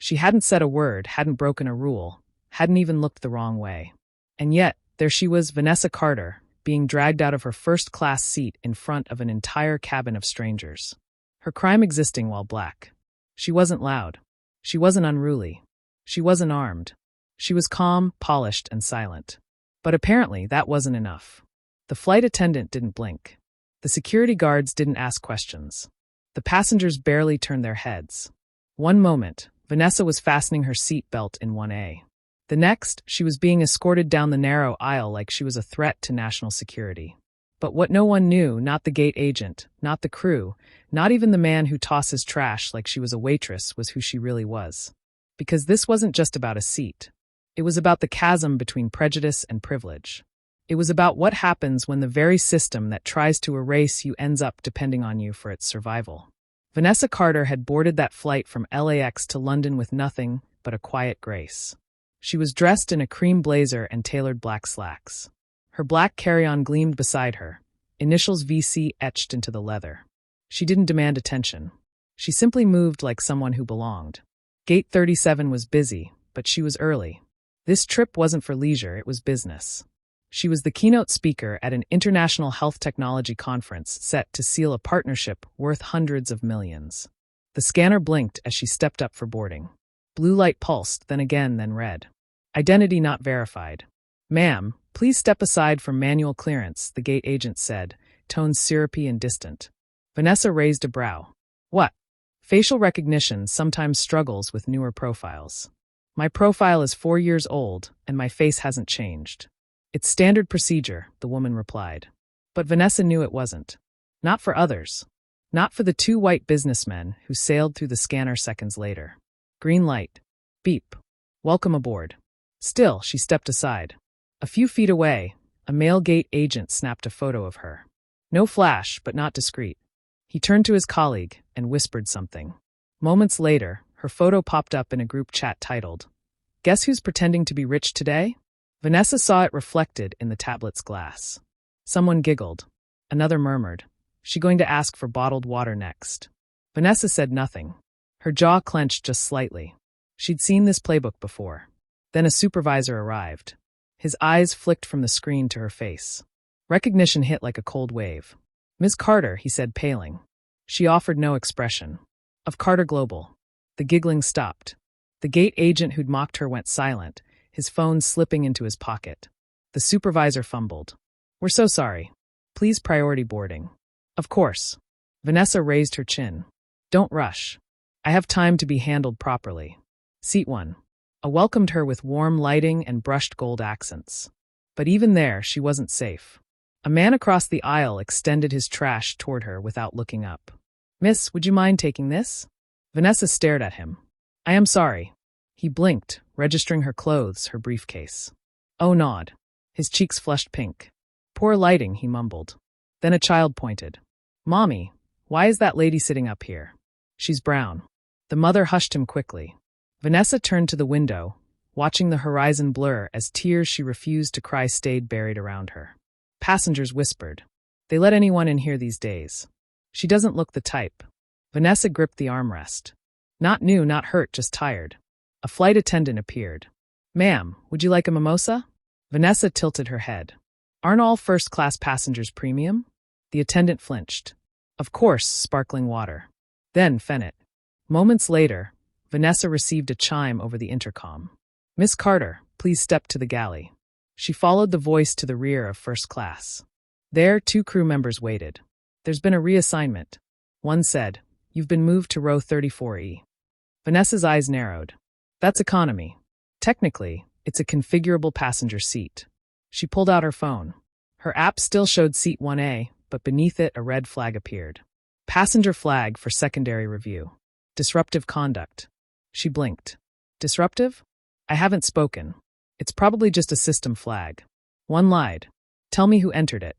She hadn't said a word, hadn't broken a rule, hadn't even looked the wrong way. And yet, there she was, Vanessa Carter, being dragged out of her first-class seat in front of an entire cabin of strangers. Her crime existing while black. She wasn't loud. She wasn't unruly. She wasn't armed. She was calm, polished, and silent. But apparently that wasn't enough. The flight attendant didn't blink. The security guards didn't ask questions. The passengers barely turned their heads. One moment, Vanessa was fastening her seat belt in 1A. The next, she was being escorted down the narrow aisle like she was a threat to national security. But what no one knew, not the gate agent, not the crew, not even the man who tosses trash like she was a waitress, was who she really was. Because this wasn't just about a seat. It was about the chasm between prejudice and privilege. It was about what happens when the very system that tries to erase you ends up depending on you for its survival. Vanessa Carter had boarded that flight from LAX to London with nothing but a quiet grace. She was dressed in a cream blazer and tailored black slacks. Her black carry-on gleamed beside her, initials VC etched into the leather. She didn't demand attention. She simply moved like someone who belonged. Gate 37 was busy, but she was early. This trip wasn't for leisure, it was business. She was the keynote speaker at an international health technology conference set to seal a partnership worth hundreds of millions. The scanner blinked as she stepped up for boarding. Blue light pulsed, then again, then red. Identity not verified. "Ma'am, please step aside for manual clearance," the gate agent said, tones syrupy and distant. Vanessa raised a brow. "What?" Facial recognition sometimes struggles with newer profiles. "My profile is 4 years old, and my face hasn't changed." "It's standard procedure," the woman replied. But Vanessa knew it wasn't. Not for others. Not for the 2 white businessmen who sailed through the scanner seconds later. Green light. Beep. "Welcome aboard." Still, she stepped aside. A few feet away, a male gate agent snapped a photo of her. No flash, but not discreet. He turned to his colleague and whispered something. Moments later, her photo popped up in a group chat titled, "Guess who's pretending to be rich today?" Vanessa saw it reflected in the tablet's glass. Someone giggled. Another murmured, "She going to ask for bottled water next?" Vanessa said nothing. Her jaw clenched just slightly. She'd seen this playbook before. Then a supervisor arrived. His eyes flicked from the screen to her face. Recognition hit like a cold wave. "Ms. Carter," he said, paling. She offered no expression. "Of Carter Global." The giggling stopped. The gate agent who'd mocked her went silent, his phone slipping into his pocket. The supervisor fumbled. "We're so sorry. Please priority boarding." "Of course." Vanessa raised her chin. "Don't rush. I have time to be handled properly." Seat 1. A welcomed her with warm lighting and brushed gold accents. But even there, she wasn't safe. A man across the aisle extended his trash toward her without looking up. "Miss, would you mind taking this?" Vanessa stared at him. "I am sorry." He blinked, registering her clothes, her briefcase. "Oh, nod." His cheeks flushed pink. "Poor lighting," he mumbled. Then a child pointed. "Mommy, why is that lady sitting up here?" "She's brown." The mother hushed him quickly. Vanessa turned to the window, watching the horizon blur as tears she refused to cry stayed buried around her. Passengers whispered. "They let anyone in here these days. She doesn't look the type." Vanessa gripped the armrest. Not new, not hurt, just tired. A flight attendant appeared. "Ma'am, would you like a mimosa?" Vanessa tilted her head. "Aren't all first-class passengers premium?" The attendant flinched. "Of course, sparkling water." Then Fennett. Moments later, Vanessa received a chime over the intercom. "Miss Carter, please step to the galley." She followed the voice to the rear of first class. There, 2 crew members waited. "There's been a reassignment." One said, "You've been moved to row 34E." Vanessa's eyes narrowed. "That's economy. Technically, it's a configurable passenger seat." She pulled out her phone. Her app still showed seat 1A, but beneath it a red flag appeared. "Passenger flag for secondary review. Disruptive conduct." She blinked. "Disruptive? I haven't spoken. It's probably just a system flag." One lied. "Tell me who entered it."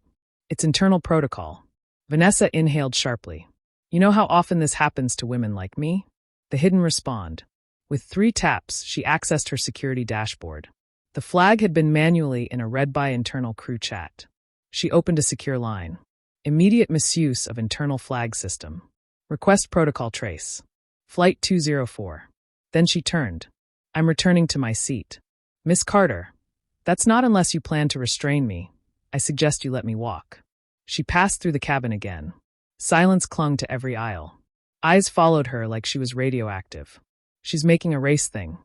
"It's internal protocol." Vanessa inhaled sharply. "You know how often this happens to women like me?" The hidden respond. With 3 taps, she accessed her security dashboard. The flag had been manually in a read-by internal crew chat. She opened a secure line. Immediate misuse of internal flag system. Request protocol trace. Flight 204. Then she turned. I'm returning to my seat. Miss Carter, that's not unless you plan to restrain me. I suggest you let me walk. She passed through the cabin again. Silence clung to every aisle. Eyes followed her like she was radioactive. She's making a race thing.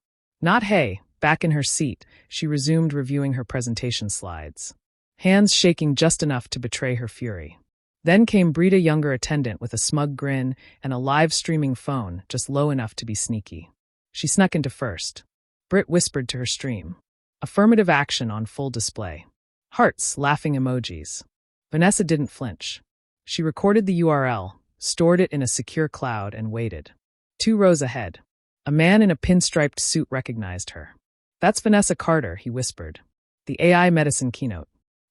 Not hey. Back in her seat, she resumed reviewing her presentation slides. Hands shaking just enough to betray her fury. Then came Brita, younger attendant with a smug grin and a live-streaming phone just low enough to be sneaky. She snuck into first. Brit whispered to her stream. Affirmative action on full display. Hearts, laughing emojis. Vanessa didn't flinch. She recorded the URL, stored it in a secure cloud, and waited. 2 rows ahead. A man in a pinstriped suit recognized her. That's Vanessa Carter, he whispered. The AI medicine keynote.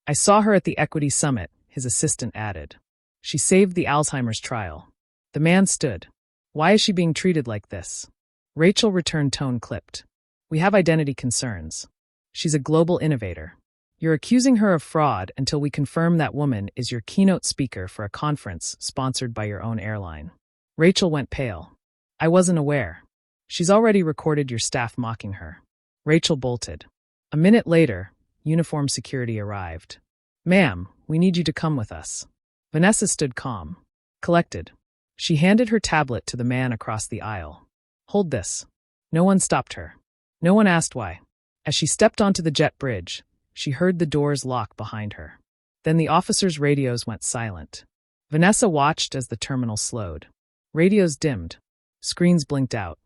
I saw her at the Equity Summit, his assistant added. She saved the Alzheimer's trial. The man stood. Why is she being treated like this? Rachel returned, tone clipped. We have identity concerns. She's a global innovator. You're accusing her of fraud until we confirm that woman is your keynote speaker for a conference sponsored by your own airline. Rachel went pale. I wasn't aware. She's already recorded your staff mocking her. Rachel bolted. A minute later, uniformed security arrived. Ma'am, we need you to come with us. Vanessa stood calm, collected. She handed her tablet to the man across the aisle. Hold this. No one stopped her. No one asked why. As she stepped onto the jet bridge, she heard the doors lock behind her. Then the officers' radios went silent. Vanessa watched as the terminal slowed. Radios dimmed. Screens blinked out.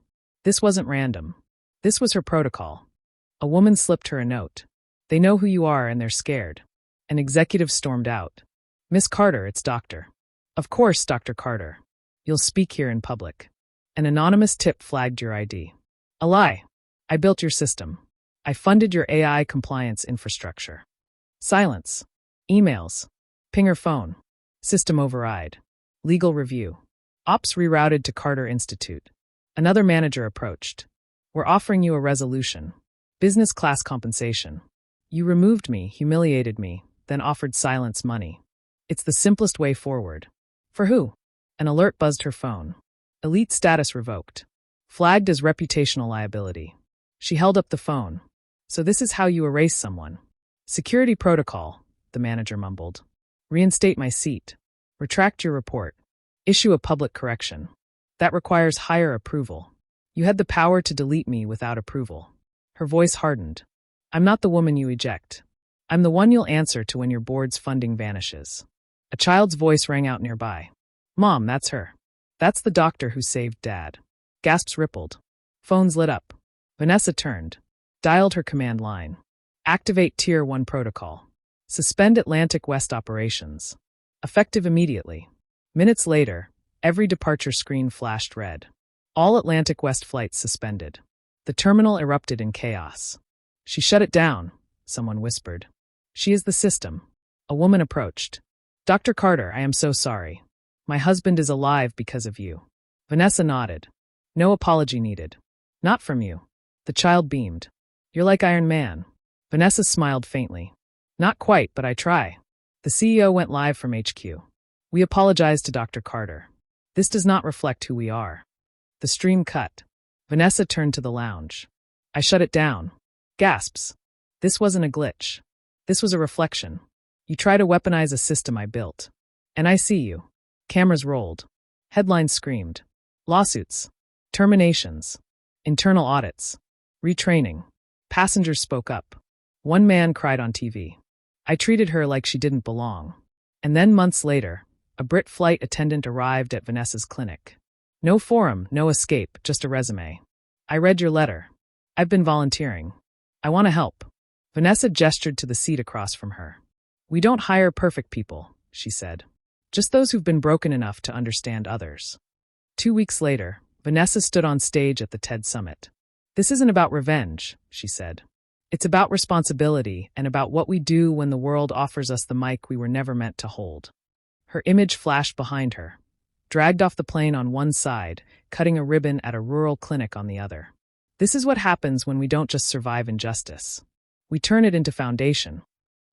This wasn't random. This was her protocol. A woman slipped her a note. They know who you are and they're scared. An executive stormed out. Miss Carter, it's Doctor. Of course, Dr. Carter. You'll speak here in public. An anonymous tip flagged your ID. A lie. I built your system. I funded your AI compliance infrastructure. Silence. Emails. Ping her phone. System override. Legal review. Ops rerouted to Carter Institute. Another manager approached. We're offering you a resolution. Business class compensation. You removed me, humiliated me, then offered silence money. It's the simplest way forward. For who? An alert buzzed her phone. Elite status revoked. Flagged as reputational liability. She held up the phone. So this is how you erase someone. Security protocol, the manager mumbled. Reinstate my seat. Retract your report. Issue a public correction. That requires higher approval. You had the power to delete me without approval. Her voice hardened. I'm not the woman you eject. I'm the one you'll answer to when your board's funding vanishes. A child's voice rang out nearby. Mom, that's her. That's the doctor who saved Dad. Gasps rippled. Phones lit up. Vanessa turned. Dialed her command line. Activate Tier 1 protocol. Suspend Atlantic West operations. Effective immediately. Minutes later, every departure screen flashed red. All Atlantic West flights suspended. The terminal erupted in chaos. She shut it down, someone whispered. She is the system. A woman approached. Dr. Carter, I am so sorry. My husband is alive because of you. Vanessa nodded. No apology needed. Not from you. The child beamed. You're like Iron Man. Vanessa smiled faintly. Not quite, but I try. The CEO went live from HQ. We apologize to Dr. Carter. This does not reflect who we are. The stream cut. Vanessa turned to the lounge. I shut it down. Gasps. This wasn't a glitch. This was a reflection. You try to weaponize a system I built. And I see you. Cameras rolled. Headlines screamed. Lawsuits. Terminations. Internal audits. Retraining. Passengers spoke up. One man cried on TV. I treated her like she didn't belong. And then months later, a Brit flight attendant arrived at Vanessa's clinic. No forum, no escape, just a resume. I read your letter. I've been volunteering. I want to help. Vanessa gestured to the seat across from her. We don't hire perfect people, she said. Just those who've been broken enough to understand others. 2 weeks later, Vanessa stood on stage at the TED Summit. This isn't about revenge, she said. It's about responsibility and about what we do when the world offers us the mic we were never meant to hold. Her image flashed behind her, dragged off the plane on one side, cutting a ribbon at a rural clinic on the other. This is what happens when we don't just survive injustice. We turn it into foundation.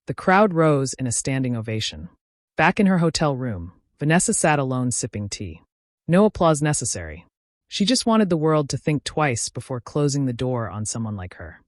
The crowd rose in a standing ovation. Back in her hotel room, Vanessa sat alone sipping tea. No applause necessary. She just wanted the world to think twice before closing the door on someone like her.